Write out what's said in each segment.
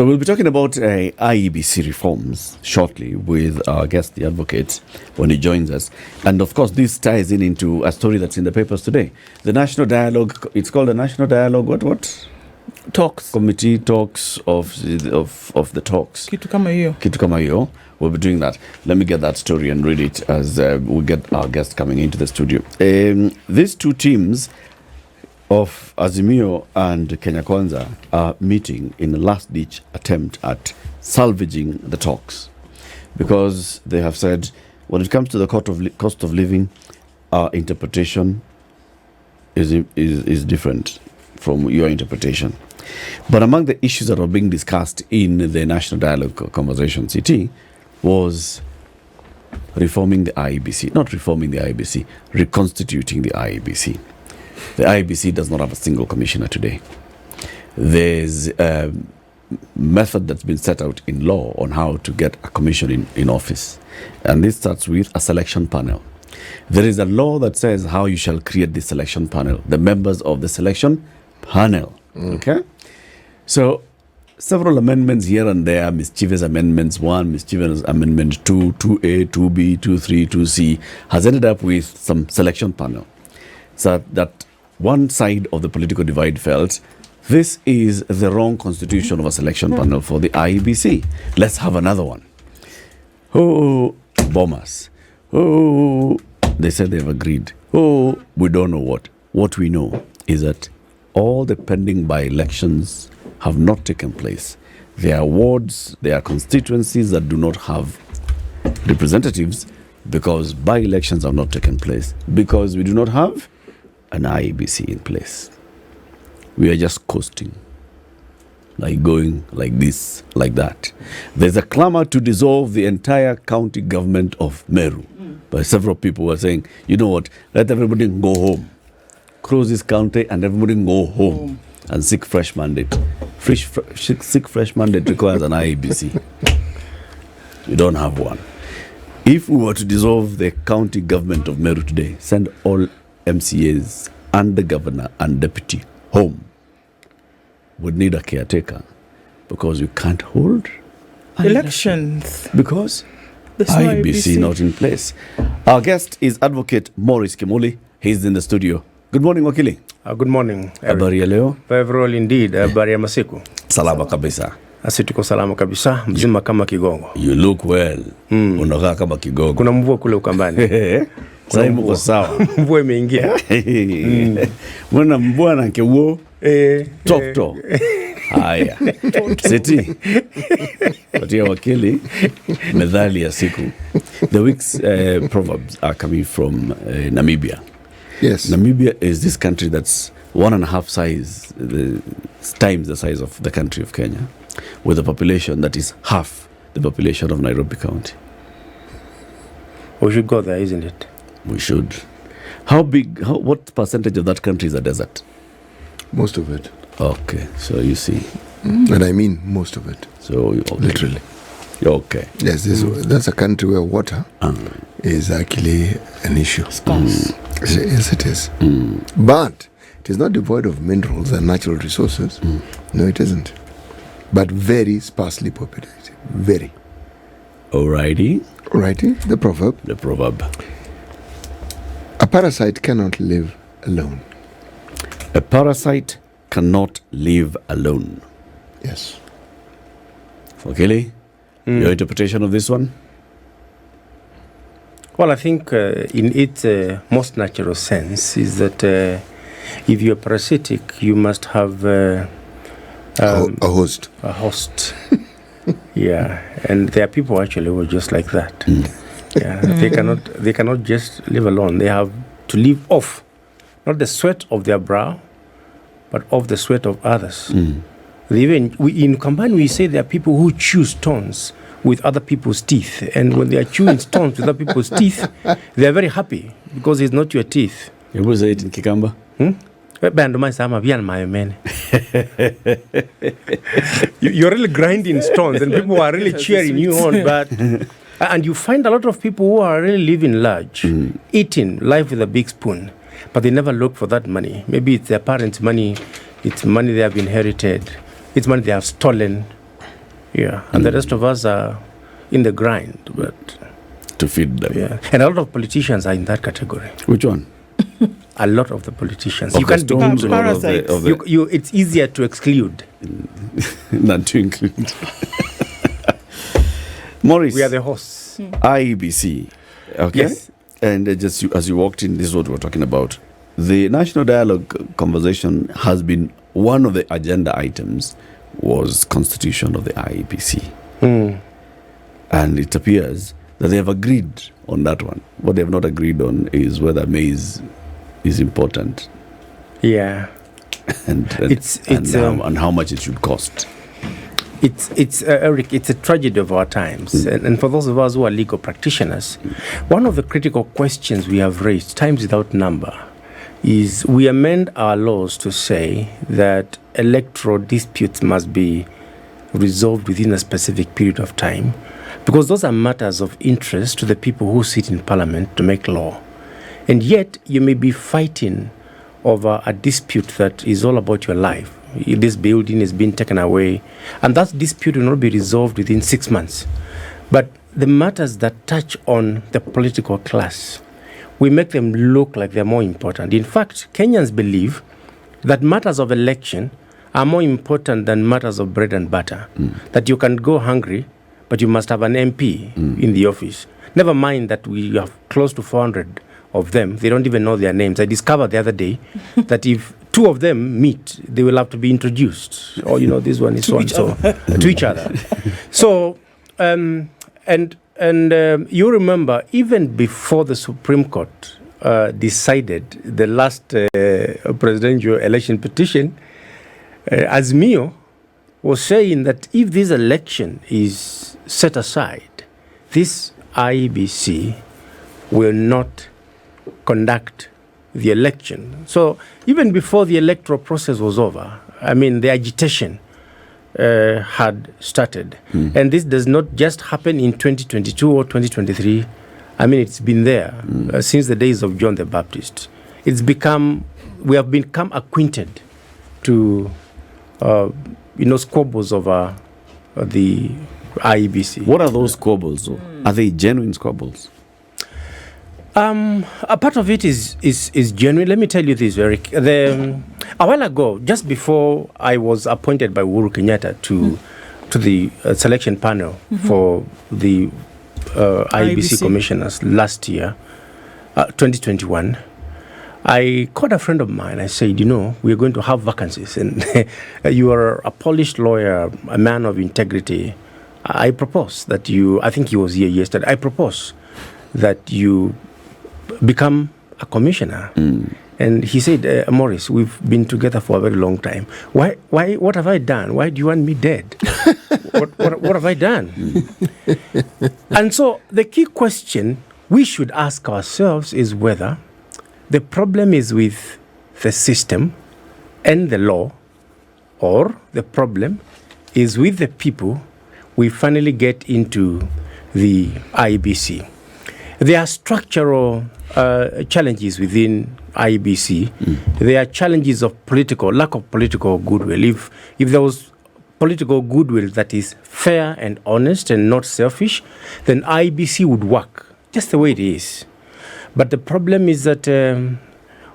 So we'll be talking about IEBC reforms shortly with our guest, the advocate, when he joins us. And of course, this ties into a story that's in the papers today. The National Dialogue, it's called the National Dialogue, what? Talks. Committee talks of the talks. Kitu kama hiyo. We'll be doing that. Let me get that story and read it as we get our guest coming into the studio. These two teams of Azimio and Kenya Kwanza are meeting in a last-ditch attempt at salvaging the talks, because they have said when it comes to the cost of living, our interpretation is different from your interpretation. But among the issues that are being discussed in the National Dialogue Conversation CT was reforming the IEBC, not reforming the IEBC, reconstituting the IEBC. The IEBC does not have a single commissioner today. There's a method that's been set out in law on how to get a commission in office. And this starts with a selection panel. There is a law that says how you shall create the selection panel, the members of the selection panel. Okay? So, several amendments here and there, mischievous amendments 1, mischievous amendment 2, 2A, 2B, 2.3, 2C, has ended up with some selection panel. So that one side of the political divide felt this is the wrong constitution of a selection panel for the IEBC. Let's have another one. Oh, bombers. Oh, they said they've agreed. Oh, we don't know what. What we know is that all the pending by-elections have not taken place. There are wards, there are constituencies that do not have representatives because by-elections have not taken place, because we do not have an IEBC in place. We are just coasting, like going like this, like that. There's a clamor to dissolve the entire county government of Meru. By several people who are saying, you know what, let everybody go home. Close this county and everybody go home and seek fresh mandate. Seek fresh mandate requires an IEBC. We don't have one. If we were to dissolve the county government of Meru today, send all MCAs and the governor and deputy home, would need a caretaker, because we can't hold elections because the IEBC not in place. Our guest is Advocate Maurice Kimuli. He's in the studio. Good morning, Wakili. Good morning. Habari ya leo? Very well indeed. Habari ya masiku. Salama kabisa. Tuko salama kabisa, mzima kama kigongo. You look well. Unakaa kama kigongo. Kuna mvua kule Ukambani. Sasa mko sawa. Mvua imeingia. Mbona mvua na kewo? Talk. Haya. Seti. Patia Wakili methali ya siku. The week's proverbs are coming from Namibia. Yes. Namibia is this country that's 1.5 times the size of the country of Kenya, with a population that is half the population of Nairobi County. We should go there, isn't it? We should. What percentage of that country is a desert? Most of it. Okay, so you see. And I mean most of it. So okay. Literally. Okay. Yes, that's a country where water is actually an issue. Sparse. Yes, it is. But it is not devoid of minerals and natural resources. No, it isn't. But very sparsely populated. Very. Alrighty. The proverb. The proverb. A parasite cannot live alone. A parasite cannot live alone. Yes. Wakili, your interpretation of this one? Well, I think in its most natural sense is that if you're parasitic, you must have a host. A host. Yeah, and there are people actually who are just like that. Yeah, they cannot just live alone. They have to live off, not the sweat of their brow, but off the sweat of others. In Kambani, we say there are people who chew stones with other people's teeth, and when they are chewing stones with other people's teeth, they are very happy because it's not your teeth. You will say it in Kikamba? You're really grinding stones, and people are really cheering you on. But and you find a lot of people who are really living large, eating life with a big spoon, but they never look for that money. Maybe it's their parents' money, it's money they have inherited, it's money they have stolen. Yeah, and the rest of us are in the grind, but to feed them. yeah, and a lot of politicians are in that category. Which one? A lot of the politicians. Of You the can't be stones included. or of the- of the- you. It's easier to exclude. Not to include. Maurice, We are the hosts. IEBC. Okay. Yes. And as you walked in, this is what we're talking about. The National Dialogue conversation has been one of the agenda items was constitution of the IEBC. And it appears that they have agreed on that one. What they have not agreed on is whether maize is important Yeah. and how much it should cost. It's Eric, it's a tragedy of our times. And for those of us who are legal practitioners, one of the critical questions we have raised, times without number, is we amend our laws to say that electoral disputes must be resolved within a specific period of time, because those are matters of interest to the people who sit in parliament to make law. And yet, you may be fighting over a dispute that is all about your life. This building is being taken away, and that dispute will not be resolved within 6 months. But the matters that touch on the political class, we make them look like they're more important. In fact, Kenyans believe that matters of election are more important than matters of bread and butter. That you can go hungry, but you must have an MP in the office. Never mind that we have close to 400 of them. They don't even know their names. I discovered the other day that if 2 of them meet, they will have to be introduced. Or, this one is so-and-so. To each other. So, you remember, even before the Supreme Court decided the last presidential election petition, Azmio was saying that if this election is set aside, this IEBC will not conduct the election. So even before the electoral process was over, the agitation had started. And this does not just happen in 2022 or 2023. It's been there since the days of John the Baptist. We have become acquainted to squabbles over the IEBC. What are those squabbles? Are they genuine squabbles? A part of it is genuine. Let me tell you this, Eric. A while ago, just before I was appointed by Uhuru Kenyatta to the selection panel for the IEBC commissioners last year, 2021, I called a friend of mine. I said, we're going to have vacancies, and you are a polished lawyer, a man of integrity. I propose that I think he was here yesterday, I propose that you become a commissioner. And he said, Maurice, we've been together for a very long time. Why? What have I done? Why do you want me dead? What have I done? And so the key question we should ask ourselves is whether the problem is with the system and the law, or the problem is with the people we finally get into the IEBC. There are structural challenges within IEBC. There are challenges of lack of political goodwill. If there was political goodwill that is fair and honest and not selfish, then IEBC would work just the way it is. But the problem is that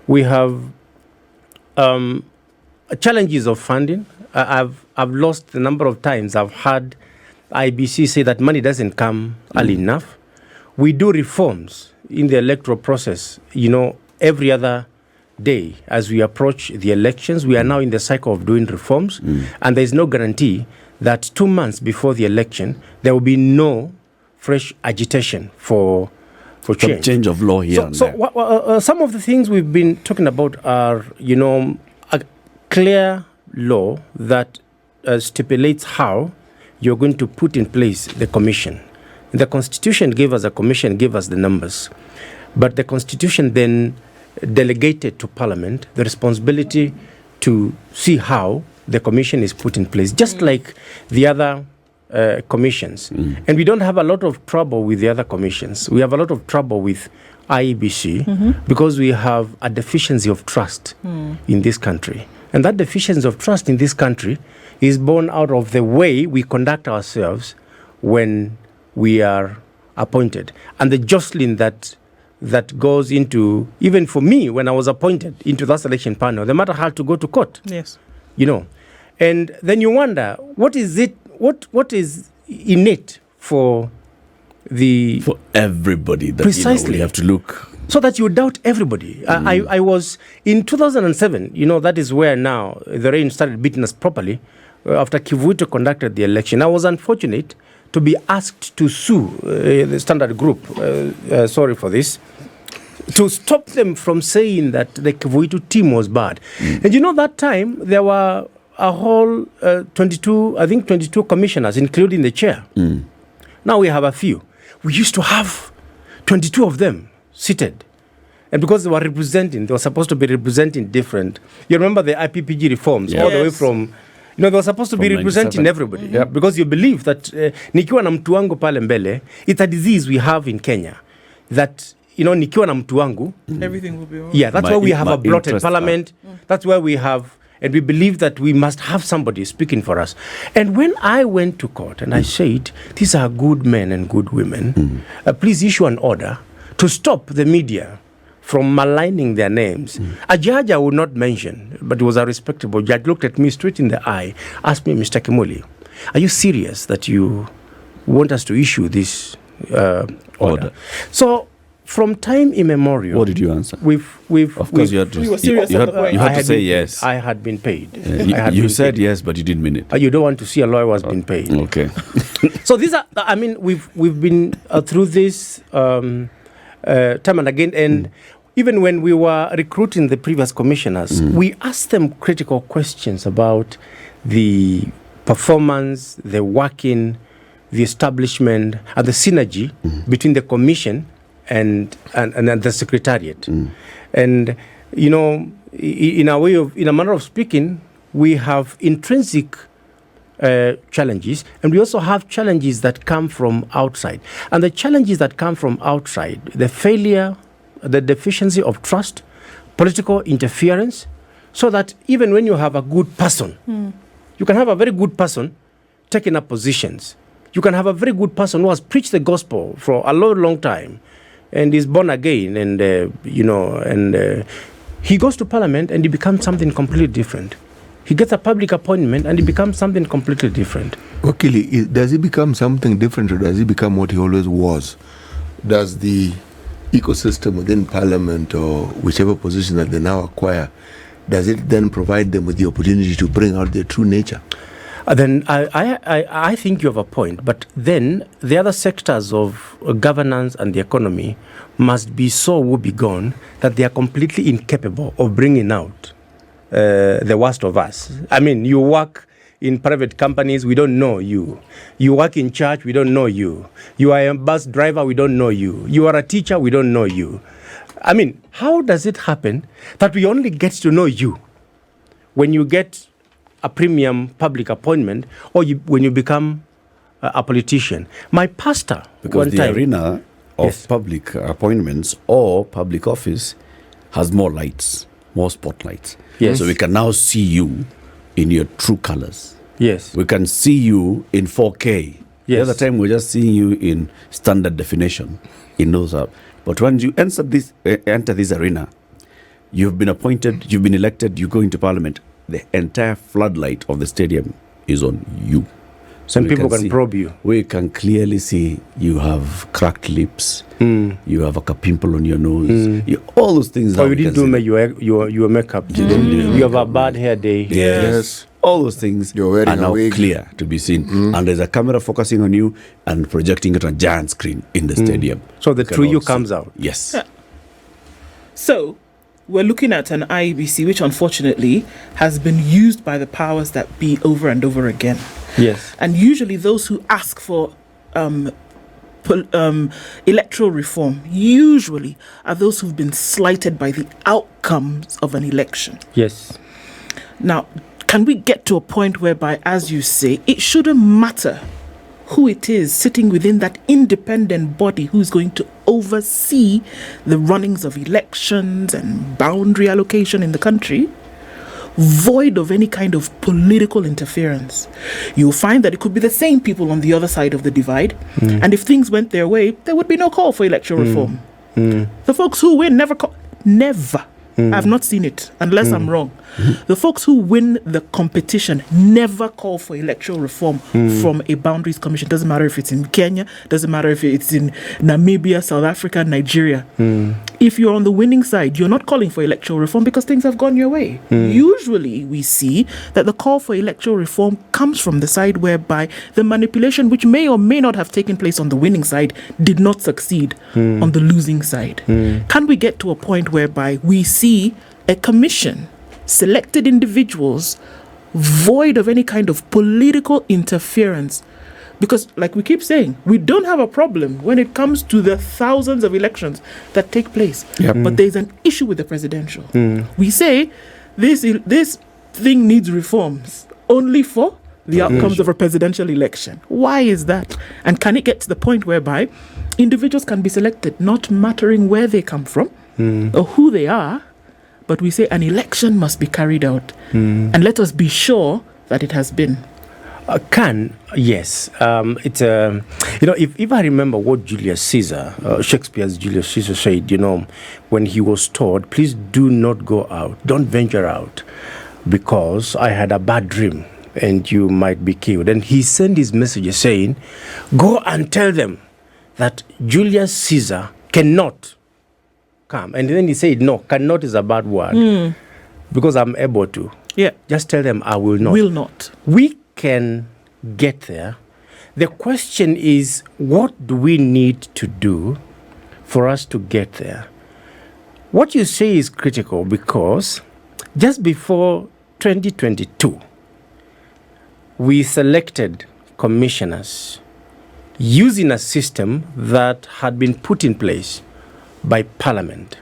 we have challenges of funding. I've lost the number of times I've heard IEBC say that money doesn't come early enough. We do reforms in the electoral process, every other day as we approach the elections. We are now in the cycle of doing reforms, and there's no guarantee that 2 months before the election, there will be no fresh agitation for change. Change of law here and there. Some of the things we've been talking about are, a clear law that stipulates how you're going to put in place the commission. The Constitution gave us a commission, gave us the numbers. But the Constitution then delegated to Parliament the responsibility to see how the commission is put in place, just like the other commissions. And we don't have a lot of trouble with the other commissions. We have a lot of trouble with IEBC because we have a deficiency of trust in this country. And that deficiency of trust in this country is born out of the way we conduct ourselves when we are appointed, and the jostling that goes into, even for me when I was appointed into that selection panel, the matter had to go to court. Yes. And then you wonder, what is innate for everybody that precisely we have to look, so that you doubt everybody. I was in 2007. That is where now the rain started beating us properly. After Kivuito conducted the election, I was unfortunate to be asked to sue the Standard Group. Sorry for this. To stop them from saying that the Kivuito team was bad. And that time there were a whole 22 commissioners, including the chair. Now we have a few. We used to have 22 of them seated. And because they were supposed to be representing different. You remember the IPPG reforms all the way from, they were supposed to be representing 97. Everybody. Yeah. Because you believe that nikiwa na mtu wangu pale mbele, it's a disease we have in Kenya. That, nikiwa na mtu wangu, everything will be all right. Yeah, that's why we have a bloated parliament. That's why we have, and we believe that we must have somebody speaking for us. And when I went to court and I said, these are good men and good women, please issue an order to stop the media from maligning their names. A judge I would not mention, but it was a respectable judge, looked at me straight in the eye, asked me, Mr. Kimuli, are you serious that you want us to issue this order? So, from time immemorial, what did you answer? Of course, you had to. You were serious at the point. You had to say yes. I had been paid. You said yes, but you didn't mean it. You don't want to see a lawyer who has been paid. Okay. So these are. We've been through this time and again, and even when we were recruiting the previous commissioners, we asked them critical questions about the performance, the working, the establishment, and the synergy between the commission and the secretariat. And in a manner of speaking, we have intrinsic challenges, and we also have challenges that come from outside. And the challenges that come from outside, the failure, the deficiency of trust, political interference, so that even when you have a good person, you can have a very good person taking up positions. You can have a very good person who has preached the gospel for a long time and is born again, and he goes to parliament and he becomes something completely different. He gets a public appointment and he becomes something completely different. Okay, does he become something different, or does he become what he always was? Does the ecosystem within parliament, or whichever position that they now acquire, does it then provide them with the opportunity to bring out their true nature? Then I think you have a point, but then the other sectors of governance and the economy must be so woebegone that they are completely incapable of bringing out the worst of us. I mean, you work in private companies, we don't know you. You work in church, we don't know you. You are a bus driver, we don't know you. You are a teacher, we don't know you. I mean, how does it happen that we only get to know you when you get a premium public appointment, or when you become a politician? My pastor, because the arena of public appointments or public office has more lights, more spotlights. Yes. So we can now see you in your true colors. Yes. We can see you in 4K. Yes. The other time we're just seeing you in standard definition in those up. But when you enter this arena, you've been appointed, you've been elected, you go into parliament, the entire floodlight of the stadium is on you. Some people can probe you. We can clearly see you have cracked lips, you have a pimple on your nose, all those things. Oh, you didn't do your makeup today. You have a bad hair day. Yes. All those things are now clear to be seen. And there's a camera focusing on you and projecting it on a giant screen in the stadium. So the true you comes out. Yes. So we're looking at an IEBC which unfortunately has been used by the powers that be over and over again. Yes. And usually those who ask for electoral reform usually are those who've been slighted by the outcomes of an election. Yes. Now, can we get to a point whereby, as you say, it shouldn't matter who it is sitting within that independent body who's going to oversee the runnings of elections and boundary allocation in the country? void of any kind of political interference, you'll find that it could be the same people on the other side of the divide. And if things went their way, there would be no call for electoral reform. The folks who win never. I've not seen it, unless I'm wrong. The folks who win the competition never call for electoral reform from a boundaries commission. Doesn't matter if it's in Kenya, doesn't matter if it's in Namibia, South Africa, Nigeria. If you're on the winning side, you're not calling for electoral reform because things have gone your way. Usually we see that the call for electoral reform comes from the side whereby the manipulation, which may or may not have taken place on the winning side, did not succeed on the losing side. Can we get to a point whereby we see a commission, selected individuals, void of any kind of political interference? Because, like we keep saying, we don't have a problem when it comes to the thousands of elections that take place. But there's an issue with the presidential. We say this thing needs reforms only for the outcomes of a presidential election. Why is that? And can it get to the point whereby individuals can be selected, not mattering where they come from or who they are, but we say an election must be carried out, and let us be sure that it has been. Yes. It's if I remember what Julius Caesar, Shakespeare's Julius Caesar said, when he was told, please do not go out, don't venture out, because I had a bad dream and you might be killed. And he sent his message saying, go and tell them that Julius Caesar cannot come. And then he said, no, cannot is a bad word because I'm able to. Yeah. Just tell them I will not. Will not. We can get there. The question is, what do we need to do for us to get there? What you say is critical because just before 2022, we selected commissioners using a system that had been put in place by Parliament.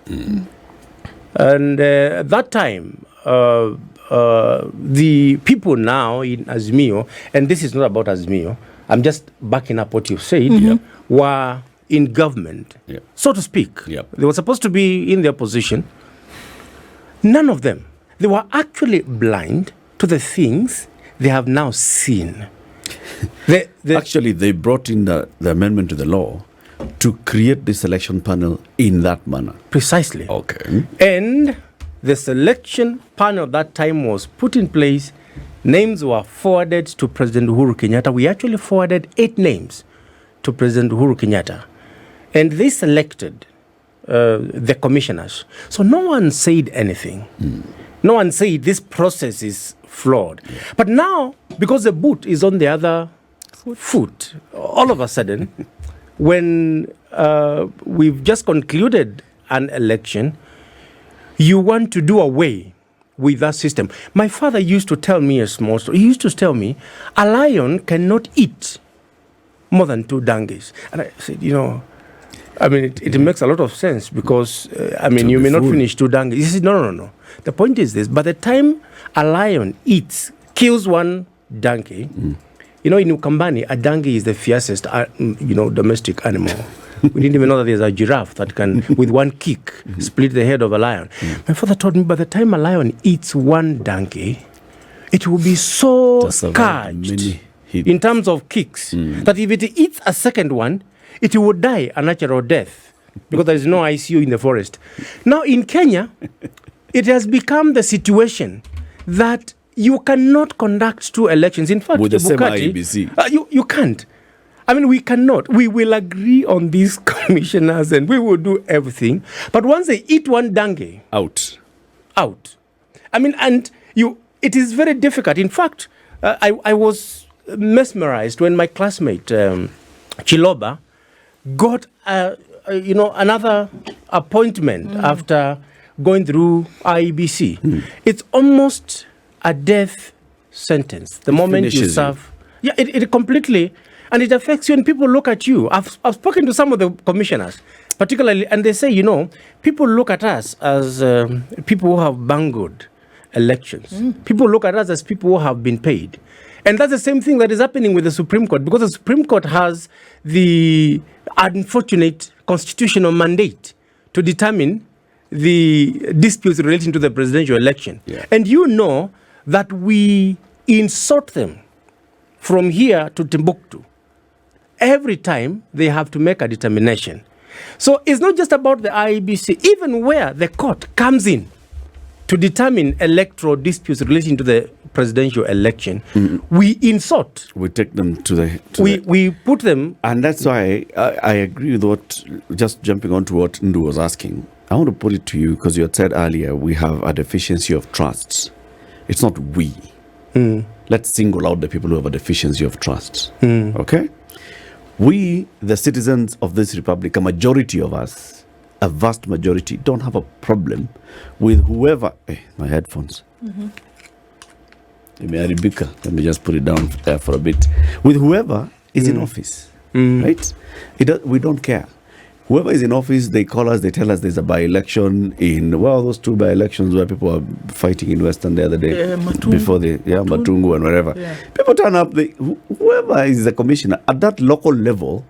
And at that time, the people now in Azimio, and this is not about Azimio, I'm just backing up what you said, were in government, so to speak. They were supposed to be in their position. None of them. They were actually blind to the things they have now seen. Actually, they brought in the amendment to the law to create the selection panel in that manner. Precisely. Okay. And the selection panel that time was put in place. Names were forwarded to President Uhuru Kenyatta. We actually forwarded 8 names to President Uhuru Kenyatta. And they selected the commissioners. So no one said anything. No one said this process is flawed. But now, because the boot is on the other foot, all of a sudden, when we've just concluded an election, you want to do away with that system. My father used to tell me a small story. He used to tell me, a lion cannot eat more than 2 donkeys. And I said, it makes a lot of sense because, you may not finish 2 donkeys. He said, no. The point is this, by the time a lion kills 1 donkey, in Ukambani, a donkey is the fiercest, domestic animal. We didn't even know that there's a giraffe that can, with 1 kick, split the head of a lion. My father told me by the time a lion eats 1 donkey, it will be so scourged in terms of kicks that if it eats a second one, it will die a natural death because there is no ICU in the forest. Now in Kenya, it has become the situation that you cannot conduct 2 elections. In fact, with the same IBC. You can't. We cannot. We will agree on these commissioners and we will do everything. But once they eat 1 donkey, out. It is very difficult. In fact, I was mesmerized when my classmate, Chiloba, got another appointment after going through IEBC. It's almost a death sentence. The moment you serve. It completely... And it affects you and people look at you. I've spoken to some of the commissioners, particularly, and they say, people look at us as people who have bungled elections. People look at us as people who have been paid. And that's the same thing that is happening with the Supreme Court, because the Supreme Court has the unfortunate constitutional mandate to determine the disputes relating to the presidential election. Yeah. And you know that we insult them from here to Timbuktu. Every time they have to make a determination. So it's not just about the IEBC, even where the court comes in to determine electoral disputes relating to the presidential election, we insult. We take them to the... We put them... And that's why I agree with what, just jumping on to what Ndu was asking, I want to put it to you because you had said earlier, we have a deficiency of trust. It's not we. Let's single out the people who have a deficiency of trust. Okay? We, the citizens of this republic, a majority of us, a vast majority, don't have a problem with whoever... my headphones. Let me just put it down there for a bit. With whoever is in office, right? We don't care. Whoever is in office, they call us, they tell us there's a by-election in, well, those 2 by-elections where people are fighting in Western the other day. Before Matungu and wherever. Yeah. People turn up, whoever is the commissioner, at that local level,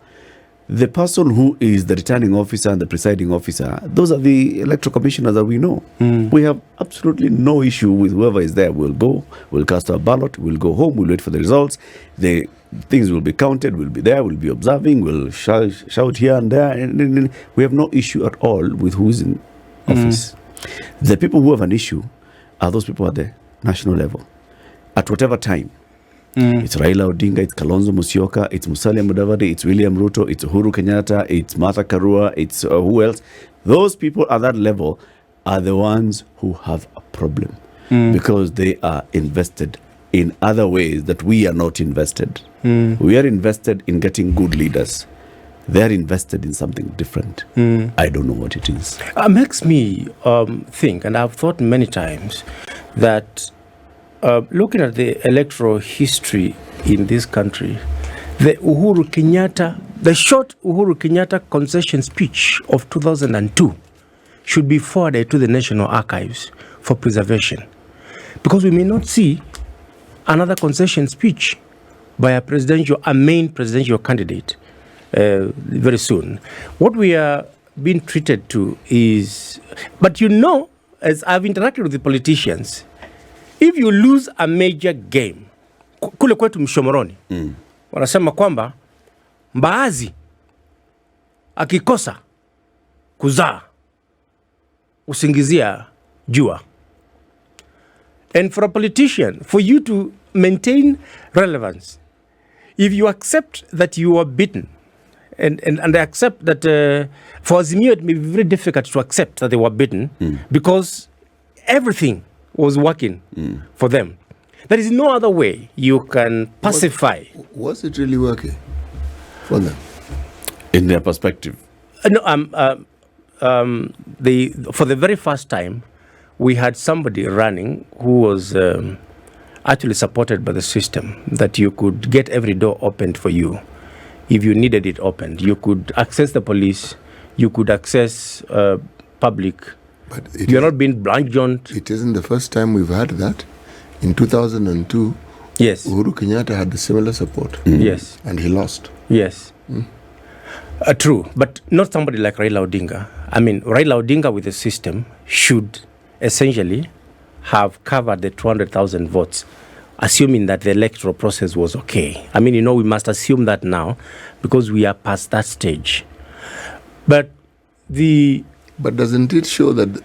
the person who is the returning officer and the presiding officer, those are the electoral commissioners that we know. We have absolutely no issue with whoever is there. We'll go, we'll cast our ballot, we'll go home, we'll wait for the results. The things will be counted, we'll be there, we'll be observing, we'll shout here and there. And we have no issue at all with who's in office. The people who have an issue are those people at the national level. At whatever time. It's Raila Odinga, it's Kalonzo Musyoka, it's Musalia Mudavadi, it's William Ruto, it's Uhuru Kenyatta, it's Martha Karua, it's who else? Those people at that level are the ones who have a problem because they are invested in other ways that we are not invested. We are invested in getting good leaders. They are invested in something different. I don't know what it is. Makes me think, and I've thought many times, that looking at the electoral history in this country, the short Uhuru Kenyatta concession speech of 2002 should be forwarded to the National Archives for preservation. Because we may not see another concession speech by a main presidential candidate very soon. What we are being treated to is, but as I've interacted with the politicians, if you lose a major game, kule kwetu Mshomoroni, wanasema kwamba mbaazi akikosa kuzaa usingizia jua. And for a politician, for you to maintain relevance, if you accept that you are beaten, and accept that for Azimio it may be very difficult to accept that they were beaten because everything was working for them. There is no other way you can pacify. Was it really working for them? In their perspective? No, for the very first time, we had somebody running who was actually supported by the system, that you could get every door opened for you if you needed it opened. You could access the police, you could access public. But you're not being bludgeoned. It isn't the first time we've had that. In 2002, yes, Uhuru Kenyatta had the similar support. Yes. And he lost. Yes. True, but not somebody like Raila Odinga. I mean, Raila Odinga with the system should essentially have covered the 200,000 votes, assuming that the electoral process was okay. I mean, we must assume that now because we are past that stage. But doesn't it show that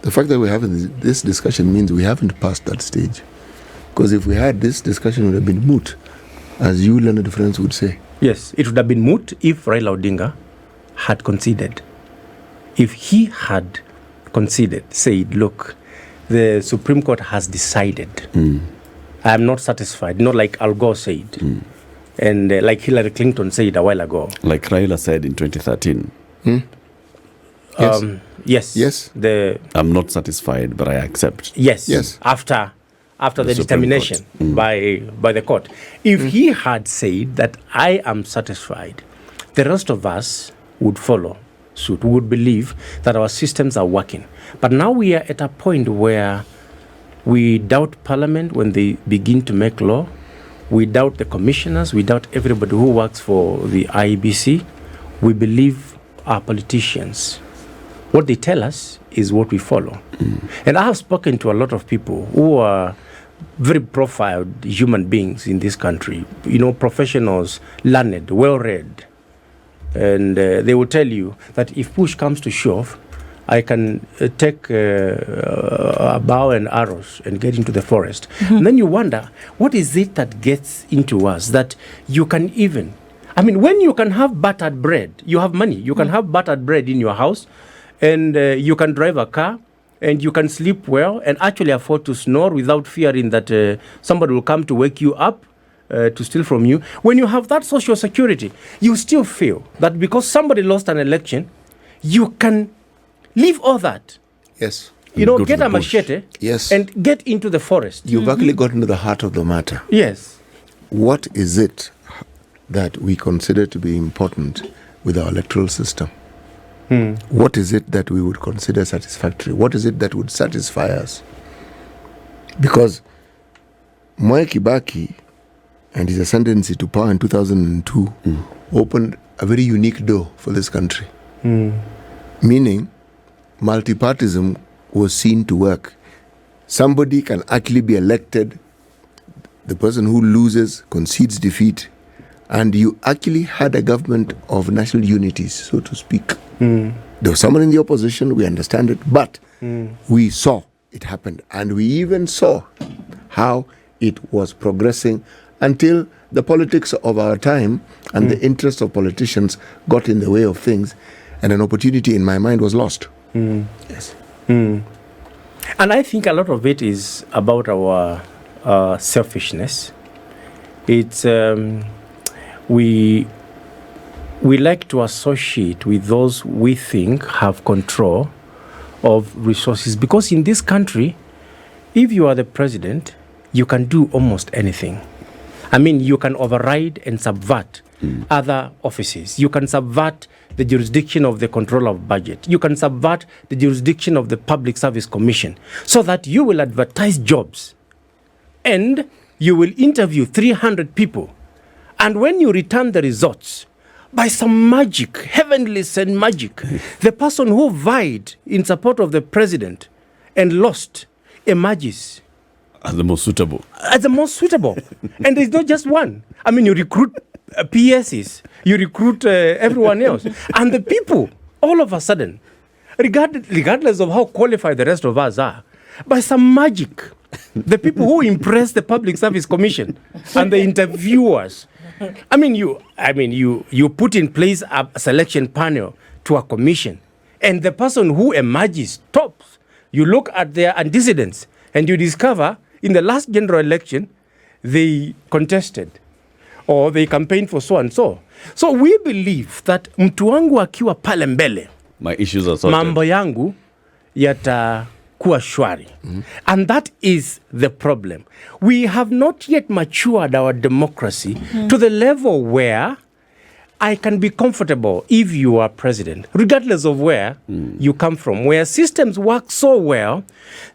the fact that we're having this discussion means we haven't passed that stage? Because if we had, this discussion would have been moot, as you learned friends would say. Yes, it would have been moot if Raila Odinga had conceded. If he had conceded, said, look, the Supreme Court has decided. I am not satisfied, not like Al Gore said. And like Hillary Clinton said a while ago. Like Raila said in 2013. Yes. I'm not satisfied, but I accept. Yes. After the determination by the court. If he had said that I am satisfied, the rest of us would follow suit. We would believe that our systems are working. But now we are at a point where we doubt Parliament when they begin to make law. We doubt the commissioners. We doubt everybody who works for the IEBC. We believe our politicians What they tell us is what we follow. And I have spoken to a lot of people who are very profiled human beings in this country, professionals, learned, well-read. And they will tell you that if push comes to shove, I can take a bow and arrows and get into the forest. And then you wonder, what is it that gets into us that you can even... when you can have buttered bread, you have money, you can have buttered bread in your house, and you can drive a car, and you can sleep well, and actually afford to snore without fearing that somebody will come to wake you up to steal from you. When you have that social security, you still feel that because somebody lost an election, you can leave all that. Yes. Get a machete Yes. and get into the forest. You've actually gotten to the heart of the matter. Yes. What is it that we consider to be important with our electoral system? What is it that we would consider satisfactory? What is it that would satisfy us? Because Mwai Kibaki and his ascendancy to power in 2002 opened a very unique door for this country. Meaning, multipartism was seen to work. Somebody can actually be elected, the person who loses concedes defeat, and you actually had a government of national unities, so to speak. There was someone in the opposition, we understand it, but we saw it happen. And we even saw how it was progressing until the politics of our time and the interests of politicians got in the way of things, and an opportunity in my mind was lost. Yes. And I think a lot of it is about our selfishness. It's we like to associate with those we think have control of resources, because in this country, if you are the president, you can do almost anything. You can override and subvert other offices. You can subvert the jurisdiction of the control of budget. You can subvert the jurisdiction of the Public Service Commission, so that you will advertise jobs and you will interview 300 people. And when you return the results, by some magic, heavenly sent magic, the person who vied in support of the president and lost emerges As the most suitable. And there's not just one. You recruit PSs, you recruit everyone else. And the people, all of a sudden, regardless of how qualified the rest of us are, by some magic, the people who impress the Public Service Commission and the interviewers, you put in place a selection panel to a commission, and the person who emerges tops, you look at their antecedents, and you discover in the last general election, they contested or they campaigned for so and so. So we believe that mtu wangu akiwa pale mbele, my issues are sorted. Mambo yangu yatakuwa shwari. And that is the problem. We have not yet matured our democracy to the level where I can be comfortable if you are president, regardless of where you come from, where systems work so well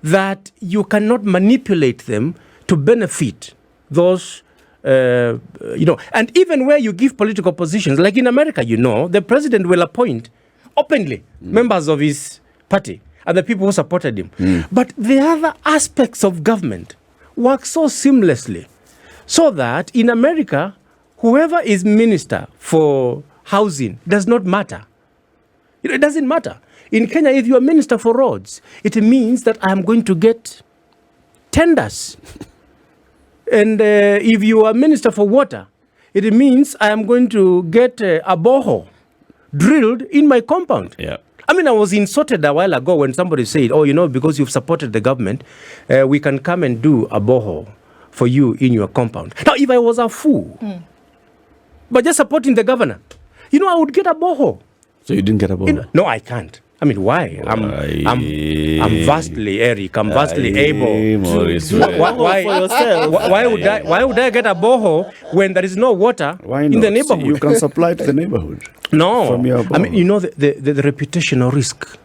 that you cannot manipulate them to benefit those, and even where you give political positions, like in America, the president will appoint openly members of his party and the people who supported him. But the other aspects of government work so seamlessly, so that in America, whoever is minister for housing does not matter. It doesn't matter. In Kenya, if you are minister for roads, it means that I am going to get tenders. And if you are minister for water, it means I am going to get a borehole drilled in my compound. Yeah. I was insulted a while ago when somebody said, because you've supported the government, we can come and do a borehole for you in your compound. Now, if I was a fool, but just supporting the governor, I would get a borehole. So you didn't get a borehole? No, I can't. Why? I'm vastly Eric. I'm vastly able. Why would I get a borehole when there is no water in the neighborhood? You can supply to the neighborhood. No, from your borehole. the reputational risk.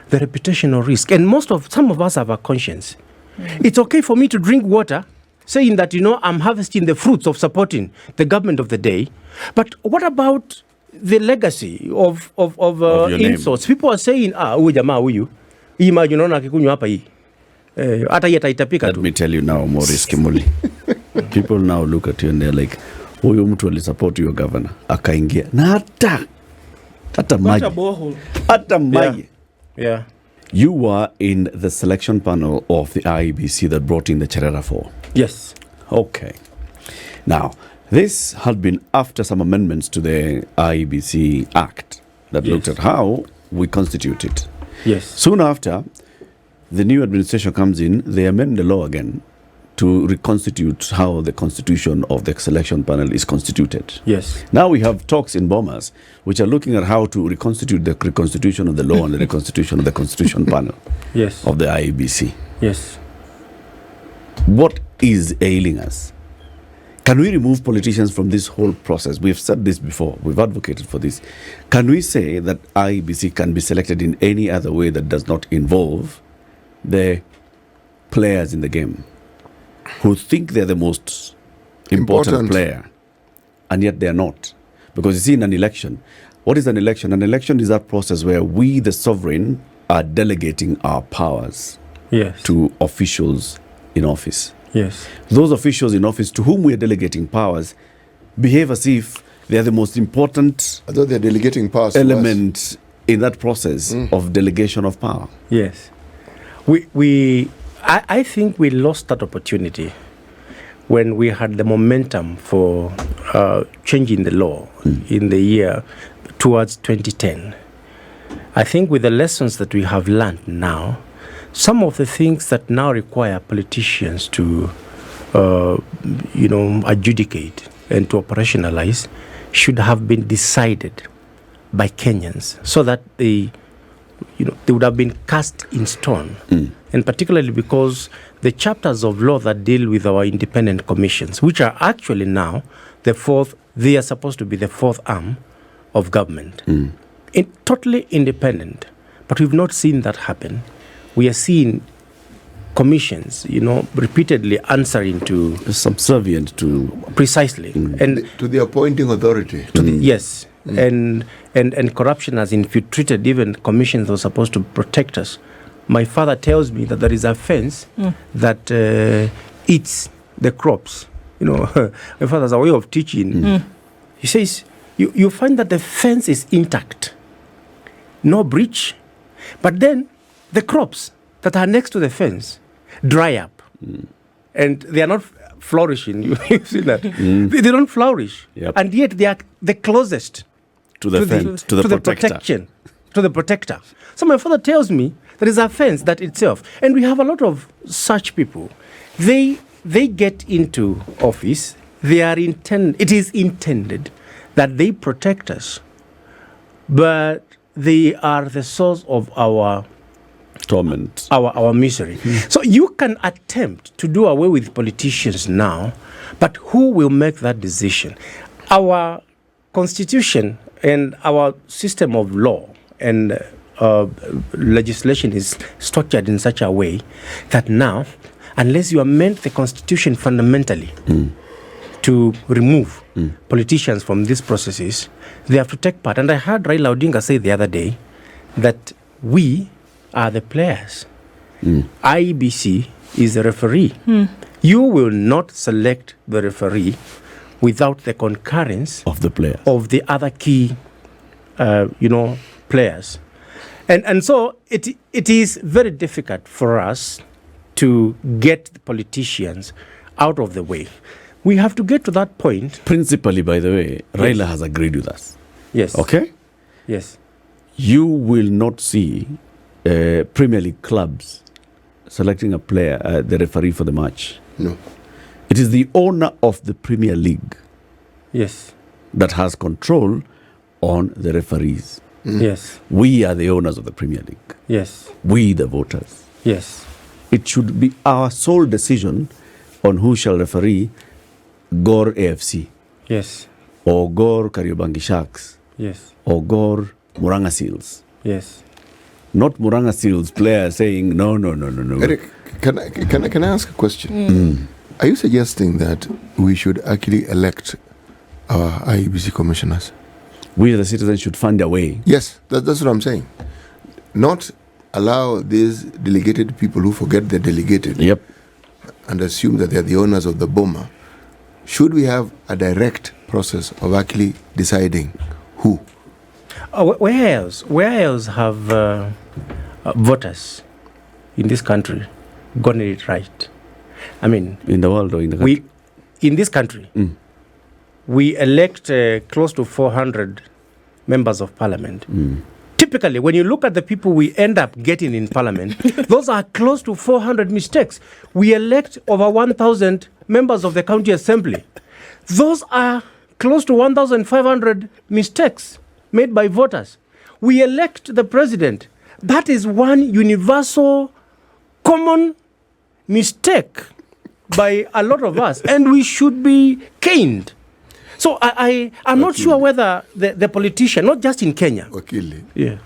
The reputational risk, and some of us have a conscience. It's okay for me to drink water, saying that I'm harvesting the fruits of supporting the government of the day. But what about the legacy of your name. insults. People are saying, huyu jamaa huyu, hii maji unaona akikunywa hapa hii. Hata hii ataitapika Let tu. me tell you now, Maurice Kimuli. People now look at you and they're like, huyu mtu alisupport your governor. Akaingia. Na hata maji. Hata maji. Yeah. You were in the selection panel of the IEBC that brought in the Cherera 4. Yes. Okay. Now, this had been after some amendments to the IEBC Act that Yes. looked at how we constitute it. Yes. Soon after, the new administration comes in, they amend the law again to reconstitute how the constitution of the selection panel is constituted. Yes. Now we have talks in Bomas which are looking at how to reconstitute the reconstitution of the law and the reconstitution of the constitution panel Yes. of the IEBC. Yes. What is ailing us? Can we remove politicians from this whole process? We've said this before. We've advocated for this. Can we say that IEBC can be selected in any other way that does not involve the players in the game who think they're the most important player, and yet they're not? Because you see, in an election, what is an election? An election is that process where we, the sovereign, are delegating our powers Yes. to officials in office. Yes. Those officials in office to whom we are delegating powers behave as if they are the most important I thought they're delegating powers to us. element in that process of delegation of power. Yes. I think we lost that opportunity when we had the momentum for changing the law in the year towards 2010. I think with the lessons that we have learned now, some of the things that now require politicians to, adjudicate and to operationalize should have been decided by Kenyans so that they would have been cast in stone. And particularly because the chapters of law that deal with our independent commissions, which are actually now they are supposed to be the fourth arm of government. Totally independent. But we've not seen that happen. We are seeing commissions, repeatedly answering to... Subservient to... Precisely. And to the appointing authority. Yes. And corruption has infiltrated even commissions that were supposed to protect us. My father tells me that there is a fence that eats the crops. My father has a way of teaching. He says, you find that the fence is intact. No breach. But then the crops that are next to the fence dry up. And they are not flourishing. You've seen that. They don't flourish. Yep. And yet they are the closest to the fence, to the protector. Protection, to the protector. So my father tells me there is a fence that itself, and we have a lot of such people. They get into office. It is intended that they protect us, but they are the source of our torment, our misery. So you can attempt to do away with politicians now, but who will make that decision? Our constitution and our system of law and legislation is structured in such a way that now, unless you amend the constitution fundamentally to remove politicians from these processes, they have to take part. And I heard Raila Odinga say the other day that we are the players. IEBC is the referee. You will not select the referee without the concurrence of the player, of the other key, players. And so it is very difficult for us to get the politicians out of the way. We have to get to that point. Principally, by the way, Raila has agreed with us. Yes. Okay? Yes. You will not see Premier League clubs selecting a player, the referee for the match. No. It is the owner of the Premier League Yes. that has control on the referees. Yes. We are the owners of the Premier League. Yes. We, the voters. Yes. It should be our sole decision on who shall referee Gor AFC Yes. or Gor Kariobangi Sharks Yes. or Gor Muranga Seals. Yes. Not Muranga Seals player saying no. Eric, can I ask a question? Are you suggesting that we should actually elect our IEBC commissioners? We, the citizens, should find a way. Yes, that's what I'm saying. Not allow these delegated people who forget they're delegated Yep. and assume that they're the owners of the boma. Should we have a direct process of actually deciding who? Where else have voters in this country gotten it right? I mean, In the world or in the country? in this country, we elect close to 400 members of parliament. Typically, when you look at the people we end up getting in parliament, those are close to 400 mistakes. We elect over 1,000 members of the county assembly. Those are close to 1,500 mistakes made by voters. We elect the president. That is one universal, common mistake by a lot of us, and we should be caned. So I'm not sure whether the politician, not just in Kenya. Wakili. Yeah.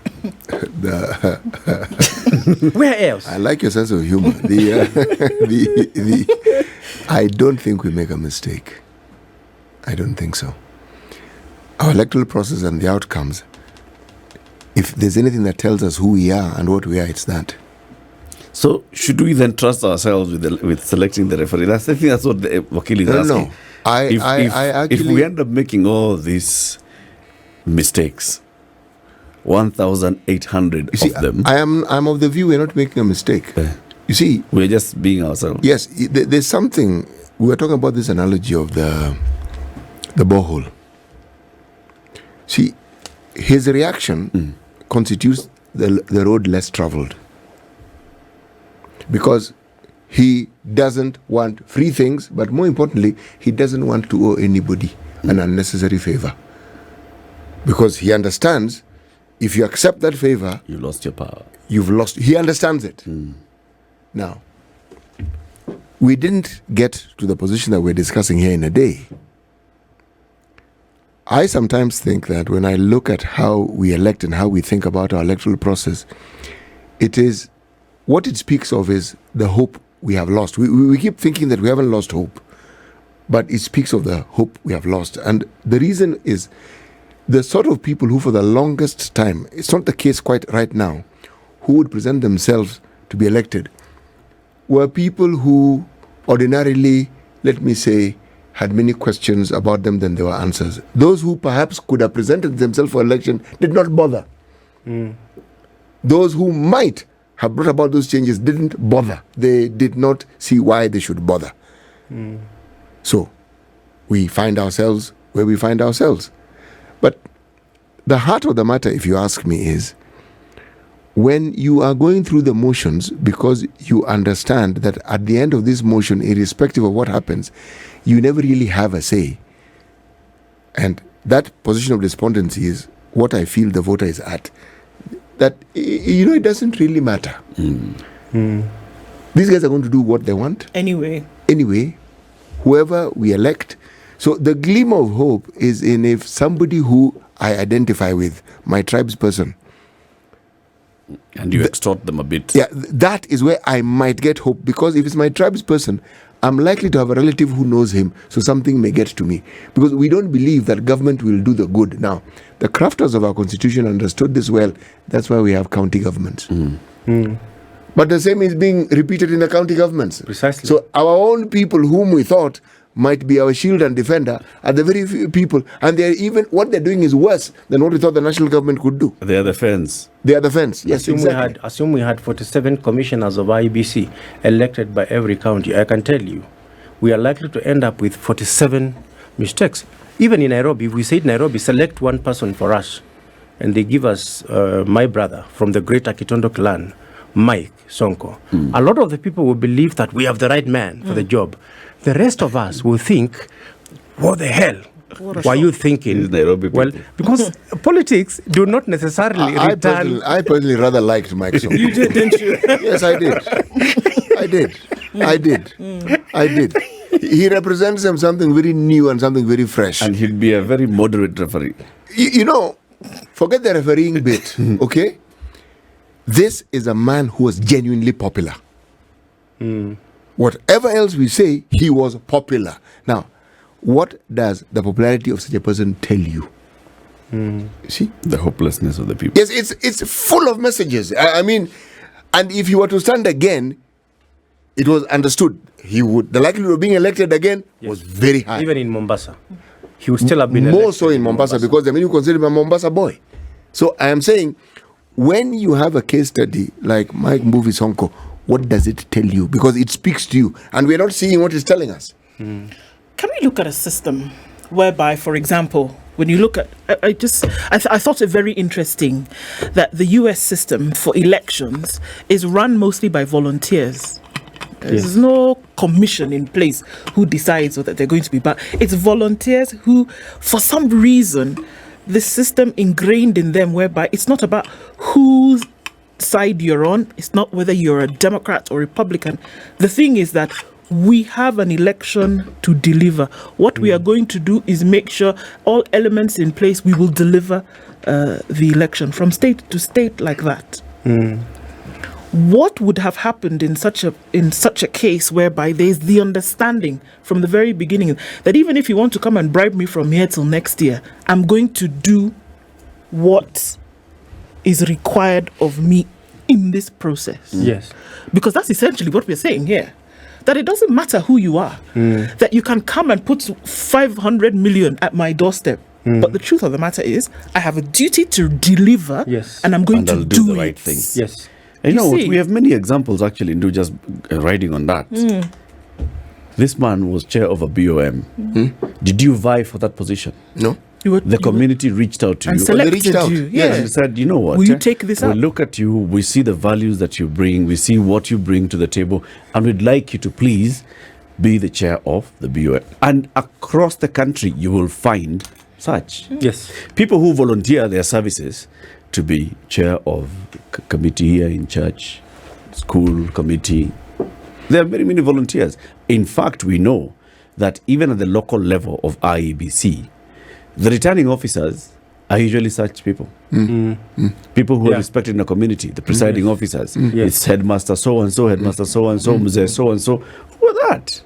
Where else? I like your sense of humor. I don't think we make a mistake. I don't think so. Our electoral process and the outcomes, if there's anything that tells us who we are and what we are, it's that. So should we then trust ourselves with selecting the referee? That's the thing. That's what the Wakili is asking. No. I If we end up making all these mistakes, 1,800 You see, of them, I'm of the view we're not making a mistake. You see, we're just being ourselves. yes, there's something. We were talking about this analogy of the borehole. See, his reaction constitutes the road less traveled. Because he doesn't want free things, but more importantly, he doesn't want to owe anybody an unnecessary favor. Because he understands, if you accept that favor, You lost your power. you've lost. He understands it. Now, we didn't get to the position that we're discussing here in a day. I sometimes think that when I look at how we elect and how we think about our electoral process, it is, what it speaks of is the hope we have lost. We keep thinking that we haven't lost hope, but it speaks of the hope we have lost. And the reason is the sort of people who for the longest time, it's not the case quite right now, who would present themselves to be elected, were people who ordinarily, let me say, had many questions about them than there were answers. Those who perhaps could have presented themselves for election did not bother. Those who might have brought about those changes didn't bother. They did not see why they should bother. So we find ourselves where we find ourselves. But the heart of the matter, if you ask me, is when you are going through the motions because you understand that at the end of this motion, irrespective of what happens, you never really have a say. And that position of despondency is what I feel the voter is at. That, it doesn't really matter. These guys are going to do what they want. Anyway, whoever we elect. So the gleam of hope is in if somebody who I identify with, my tribes person, And you extort them a bit. yeah, that is where I might get hope, because if it's my tribes person, I'm likely to have a relative who knows him, so something may get to me. Because we don't believe that government will do the good. Now, the crafters of our constitution understood this well. That's why we have county governments. But the same is being repeated in the county governments. Precisely. So our own people whom we thought might be our shield and defender are the very few people, and they're even, what they're doing is worse than what we thought the national government could do. They are the fence. They are the fence. Yes, exactly. Assume we had 47 commissioners of IBC elected by every county. I can tell you, we are likely to end up with 47 mistakes. Even in Nairobi, if we say Nairobi, select one person for us, and they give us my brother from the Greater Kitondo clan, Mike Sonko. A lot of the people will believe that we have the right man for the job. The rest of us will think, what the hell were you thinking? These Nairobi Well, people. because politics do not necessarily return. I personally rather liked Mike Sonko. you did, didn't you? Yes, I did. He represents something very new and something very fresh. And he'll be a very moderate referee. Forget the refereeing bit, okay? This is a man who was genuinely popular. Whatever else we say, he was popular. Now, what does the popularity of such a person tell you? See? The hopelessness of the people. Yes, it's full of messages. I mean, and if he were to stand again, it was understood the likelihood of being elected again was very high. Even in Mombasa, he would still have been more elected so in Mombasa because you consider him a Mombasa boy. So I am saying, when you have a case study like Mike Mbuvi's Okoh, what does it tell you? Because it speaks to you, and we're not seeing what it's telling us. Can we look at a system whereby, for example, when you look at, I thought it very interesting that the US system for elections is run mostly by volunteers. There's no commission in place who decides whether they're going to be back. It's volunteers who, for some reason, the system ingrained in them whereby it's not about whose side you're on. It's not whether you're a Democrat or Republican. The thing is that we have an election to deliver. What we are going to do is make sure all elements in place, we will deliver the election from state to state like that. What would have happened in such a case whereby there's the understanding from the very beginning that even if you want to come and bribe me from here till next year, I'm going to do what is required of me in this process. Yes. Because that's essentially what we're saying here. That it doesn't matter who you are. That you can come and put 500 million at my doorstep. But the truth of the matter is, I have a duty to deliver, and I'm going to do the it. right thing. Yes. And see? we have many examples actually, Ndu, just riding on that. This man was chair of a BOM. Did you vie for that position? No. The community reached out to and you. selected reached out. you. Yes. And said, you know what? Will you take this we up? look at you, we see the values that you bring, we see what you bring to the table, and we'd like you to please be the chair of the BOM. And across the country, you will find such. Yes. People who volunteer their services to be chair of committee here in church, school committee. There are very many volunteers. In fact, we know that even at the local level of IEBC, the returning officers are usually such people. People who are respected in the community, the presiding officers. It's headmaster so-and-so, headmaster so-and-so, mzee so-and-so. Who are that?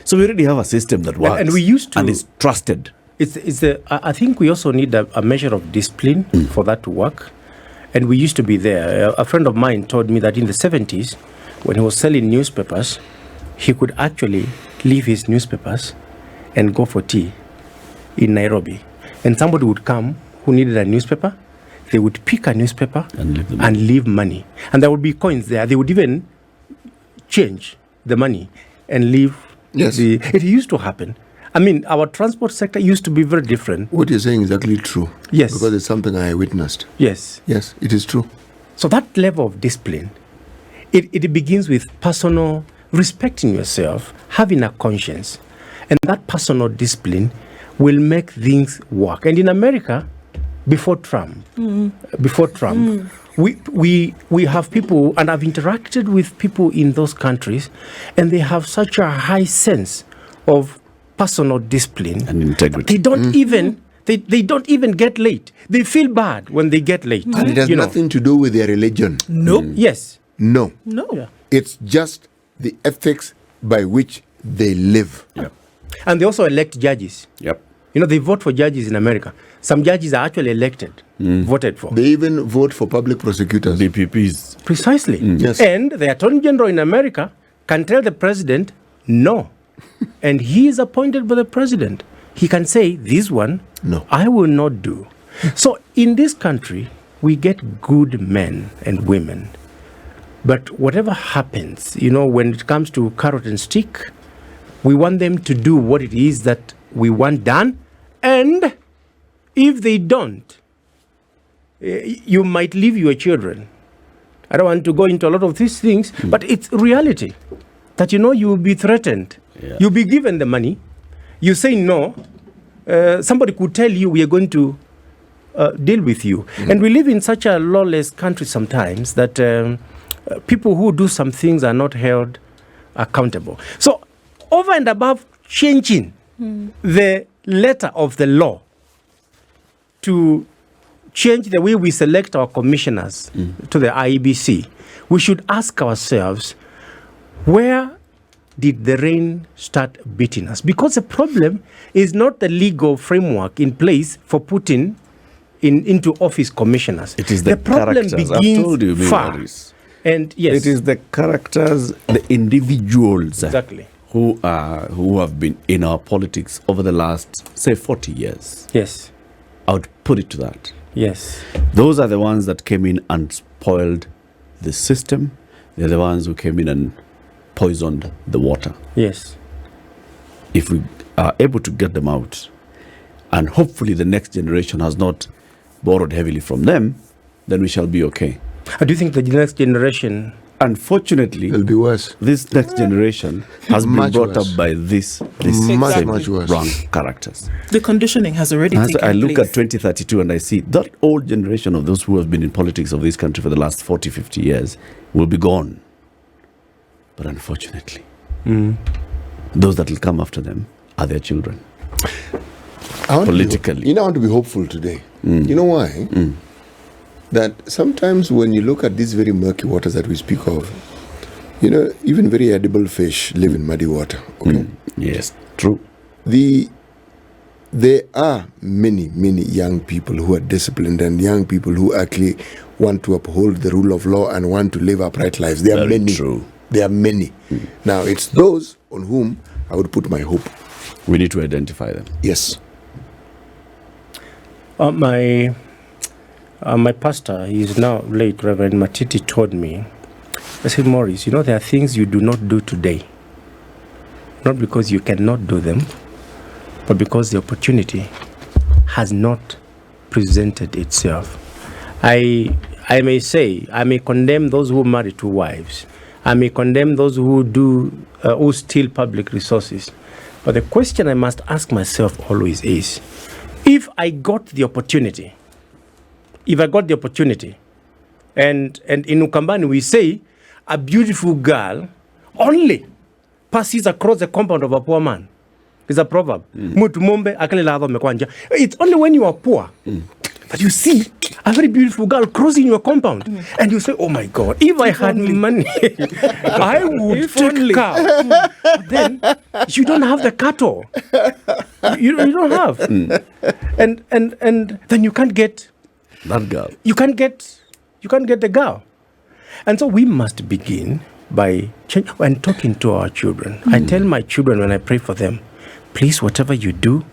So we already have a system that works. And we used to. And is trusted. I think we also need a measure of discipline for that to work. And we used to be there. A friend of mine told me that in the 70s, when he was selling newspapers, he could actually leave his newspapers and go for tea in Nairobi. And somebody would come who needed a newspaper. They would pick a newspaper and leave money. And there would be coins there. They would even change the money and leave. Yes. It used to happen. I mean, our transport sector used to be very different. What you're saying is actually true. Yes. Because it's something I witnessed. Yes. Yes, it is true. So that level of discipline, it begins with personal respecting yourself, having a conscience. And that personal discipline will make things work. And in America, before Trump, we have people, and I've interacted with people in those countries, and they have such a high sense of personal discipline And integrity. They don't even they don't even get late. They feel bad when they get late. And it has nothing to do with their religion. No. Yes. No. No. Yeah. It's just the ethics by which they live. Yep. And they also elect judges. Yep. You know, they vote for judges in America. Some judges are actually elected, voted for. They even vote for public prosecutors. DPPs. Precisely. Yes. And the Attorney General in America can tell the president no. And he is appointed by the president. He can say, this one, No. I will not do. So in this country, we get good men and women. But whatever happens, you know, when it comes to carrot and stick, we want them to do what it is that we want done. And if they don't, you might leave your children. I don't want to go into a lot of these things, but it's reality that, you know, you will be threatened. Yeah. You'll be given the money. You say no. Somebody could tell you we are going to deal with you. And we live in such a lawless country sometimes that people who do some things are not held accountable. So over and above changing the letter of the law to change the way we select our commissioners to the IEBC, we should ask ourselves, where did the rain start beating us? Because the problem is not the legal framework in place for putting into office commissioners. It is the problem characters. I've begins told you, far. Maurice. And yes, It is the characters, the individuals exactly. who have been in our politics over the last, say, 40 years. Yes, I would put it to that. yes, Those are the ones that came in and spoiled the system. They're the ones who came in and poisoned the water. yes. If we are able to get them out, and hopefully the next generation has not borrowed heavily from them, then we shall be okay. Do you think the next generation? Unfortunately, It'll be worse. this next generation has been Much brought worse. up by this Much, same much worse. wrong characters. The conditioning has already As taken I look place. at 2032 and I see that old generation of those who have been in politics of this country for the last 40, 50 years will be gone. But unfortunately, those that will come after them are their children. I want to be- Politically. I want to be hopeful today. You know why? That sometimes when you look at these very murky waters that we speak of, even very edible fish live in muddy water. Okay? Yes, true. There are many, many young people who are disciplined and young people who actually want to uphold the rule of law and want to live upright lives. There are Very many. true. There are many. Now, it's those on whom I would put my hope. We need to identify them. Yes. My pastor, he is now late, Reverend Matiti, told me, I said, Maurice, there are things you do not do today. Not because you cannot do them, but because the opportunity has not presented itself. I may say, I may condemn those who marry two wives. I may condemn those who steal public resources. But the question I must ask myself always is, if I got the opportunity, and in Ukambani we say, a beautiful girl only passes across the compound of a poor man. It's a proverb. It's only when you are poor that you see a very beautiful girl crossing your compound. And you say, oh my God, if I had money, I would take cow. Then you don't have the cattle. You don't have. And then you can't get That girl. you can't get the girl. And so we must begin by talking to our children. I tell my children when I pray for them, please, whatever you do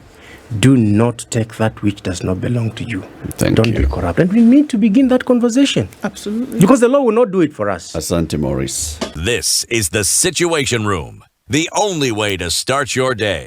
not take that which does not belong to you. Thank Don't you. be corrupt. And we need to begin that conversation. Absolutely. Because the law will not do it for us. Asante Maurice. This is the Situation Room, the only way to start your day.